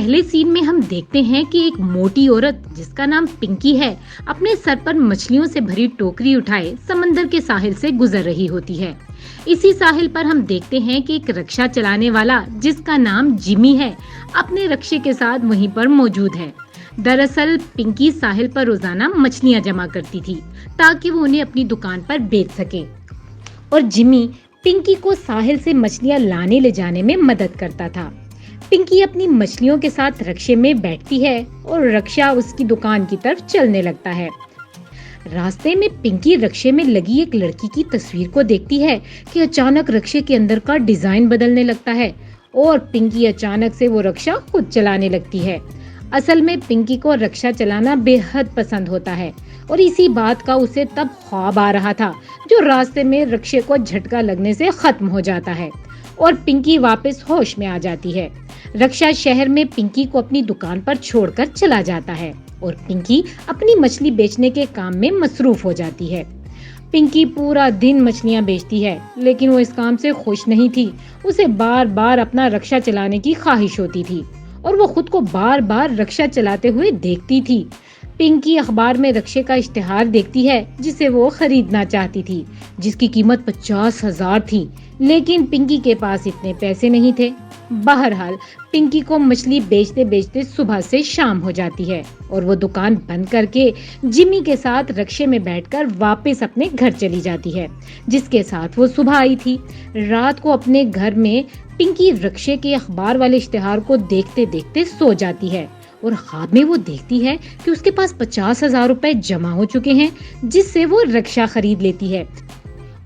पहले सीन में हम देखते हैं कि एक मोटी औरत जिसका नाम पिंकी है अपने सर पर मछलियों से भरी टोकरी उठाए समंदर के साहिल से गुजर रही होती है। इसी साहिल पर हम देखते हैं कि एक रक्षा चलाने वाला जिसका नाम जिमी है अपने रक्षे के साथ वहीं पर मौजूद है। दरअसल पिंकी साहिल पर रोजाना मछलियां जमा करती थी ताकि वो उन्हें अपनी दुकान पर बेच सके और जिमी पिंकी को साहिल से मछलियां लाने ले जाने में मदद करता था। पिंकी अपनी मछलियों के साथ रक्षे में बैठती है और रक्षा उसकी दुकान की तरफ चलने लगता है। रास्ते में पिंकी रक्षे में लगी एक लड़की की तस्वीर को देखती है कि अचानक रक्षे के अंदर का डिजाइन बदलने लगता है और पिंकी अचानक से वो रक्षा खुद चलाने लगती है। असल में पिंकी को रक्षा चलाना बेहद पसंद होता है और इसी बात का उसे तब ख्वाब आ रहा था जो रास्ते में रक्षे को झटका लगने से खत्म हो जाता है और पिंकी वापस होश में आ जाती है। रक्षा शहर में पिंकी को अपनी दुकान पर छोड़कर चला जाता है और पिंकी अपनी मछली बेचने के काम में मसरूफ हो जाती है। पिंकी पूरा दिन मछलियां बेचती है लेकिन वो इस काम से खुश नहीं थी। उसे बार बार अपना रक्षा चलाने की ख्वाहिश होती थी और वो खुद को बार बार रक्षा चलाते हुए देखती थी। पिंकी अखबार में रक्षे का इश्तिहार देखती है जिसे वो खरीदना चाहती थी, जिसकी कीमत 50,000 थी, लेकिन पिंकी के पास इतने पैसे नहीं थे। बहरहाल पिंकी को मछली बेचते बेचते सुबह से शाम हो जाती है और वो दुकान बंद करके जिमी के साथ रक्षे में बैठकर वापस अपने घर चली जाती है जिसके साथ वो सुबह आई थी। रात को अपने घर में पिंकी रक्षे के अखबार वाले इश्तिहार को देखते देखते सो जाती है और ख्वाब में वो देखती है कि उसके पास 50,000 रुपए जमा हो चुके हैं जिससे वो रक्षा खरीद लेती है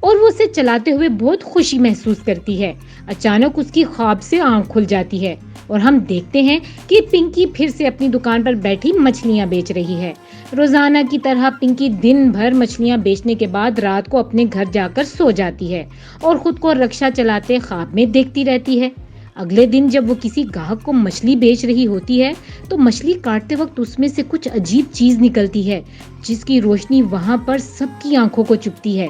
और वो उसे चलाते हुए बहुत खुशी महसूस करती है। अचानक उसकी ख्वाब से आंख खुल जाती है और हम देखते हैं कि पिंकी फिर से अपनी दुकान पर बैठी मछलियां बेच रही है। रोजाना की तरह पिंकी दिन भर मछलियां बेचने के बाद रात को अपने घर जाकर सो जाती है और खुद को रक्षा चलाते ख्वाब में देखती रहती है। अगले दिन जब वो किसी ग्राहक को मछली बेच रही होती है तो मछली काटते वक्त उसमें से कुछ अजीब चीज निकलती है जिसकी रोशनी वहां पर सबकी आंखों को चुभती है।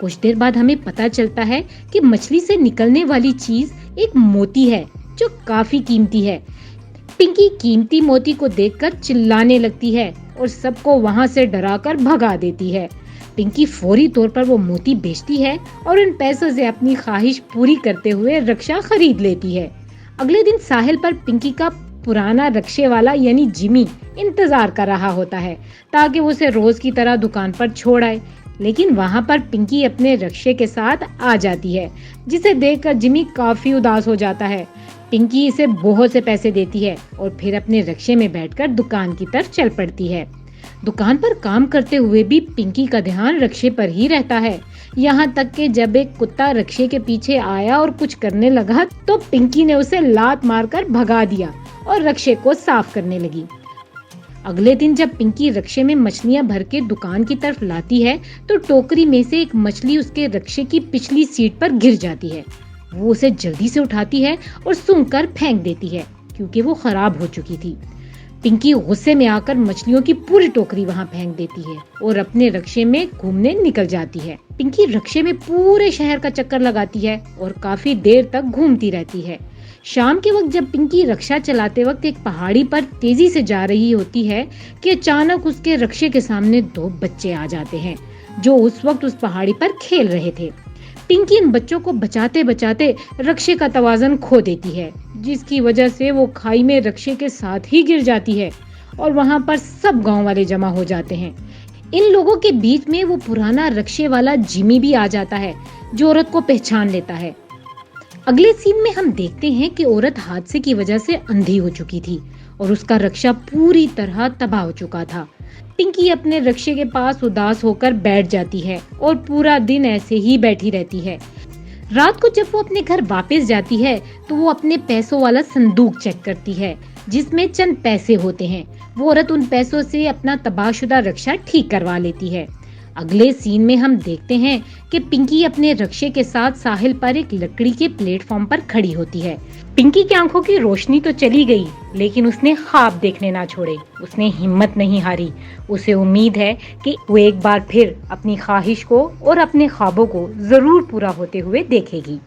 कुछ देर बाद हमें पता चलता है कि मछली से निकलने वाली चीज एक मोती है जो काफी कीमती है। पिंकी कीमती मोती को देखकर चिल्लाने लगती है और सबको वहां से डराकर भगा देती है। पिंकी फौरी तौर पर वो मोती बेचती है और उन पैसों से अपनी ख्वाहिश पूरी करते हुए रक्षा खरीद लेती है। अगले दिन साहिल पर पिंकी का पुराना रक्षे वाला यानी जिमी इंतजार कर रहा होता है ताकि वो उसे रोज की तरह दुकान पर छोड़ आए, लेकिन वहां पर पिंकी अपने रक्षे के साथ आ जाती है जिसे देखकर जिमी काफी उदास हो जाता है। पिंकी इसे बहुत से पैसे देती है और फिर अपने रक्षे में बैठकर दुकान की तरफ चल पड़ती है। दुकान पर काम करते हुए भी पिंकी का ध्यान रक्षे पर ही रहता है, यहाँ तक कि जब एक कुत्ता रक्षे के पीछे आया और कुछ करने लगा तो पिंकी ने उसे लात मारकर भगा दिया और रक्षे को साफ करने लगी। अगले दिन जब पिंकी रक्षे में मछलियां भर के दुकान की तरफ लाती है तो टोकरी में से एक मछली उसके रक्षे की पिछली सीट पर गिर जाती है। वो उसे जल्दी से उठाती है और सूंघकर फेंक देती है क्योंकि वो खराब हो चुकी थी। पिंकी गुस्से में आकर मछलियों की पूरी टोकरी वहां फेंक देती है और अपने रक्षे में घूमने निकल जाती है। पिंकी रक्षे में पूरे शहर का चक्कर लगाती है और काफी देर तक घूमती रहती है। शाम के वक्त जब पिंकी रक्षा चलाते वक्त एक पहाड़ी पर तेजी से जा रही होती है कि अचानक उसके रक्षे के सामने दो बच्चे आ जाते हैं जो उस वक्त उस पहाड़ी पर खेल रहे थे। पिंकी इन बच्चों को बचाते बचाते रक्षे का तवाज़ुन खो देती है जिसकी वजह से वो खाई में रक्षे के साथ ही गिर जाती है और वहां पर सब गांव वाले जमा हो जाते हैं। इन लोगों के बीच में वो पुराना रक्षे वाला जिमी भी आ जाता है जो औरत को पहचान लेता है। अगले सीन में हम देखते हैं कि औरत हादसे की वजह से अंधी हो चुकी थी और उसका रक्षा पूरी तरह तबाह हो चुका था। पिंकी अपने रक्षे के पास उदास होकर बैठ जाती है और पूरा दिन ऐसे ही बैठी रहती है। रात को जब वो अपने घर वापस जाती है तो वो अपने पैसों वाला संदूक चेक करती है जिसमें चंद पैसे होते हैं। वो औरत उन पैसों से अपना तबाहशुदा रक्षा ठीक करवा लेती है। अगले सीन में हम देखते हैं कि पिंकी अपने रक्षे के साथ साहिल पर एक लकड़ी के प्लेटफॉर्म पर खड़ी होती है। पिंकी की आंखों की रोशनी तो चली गई लेकिन उसने ख्वाब देखने ना छोड़े। उसने हिम्मत नहीं हारी। उसे उम्मीद है कि वो एक बार फिर अपनी ख्वाहिश को और अपने ख्वाबों को जरूर पूरा होते हुए देखेगी।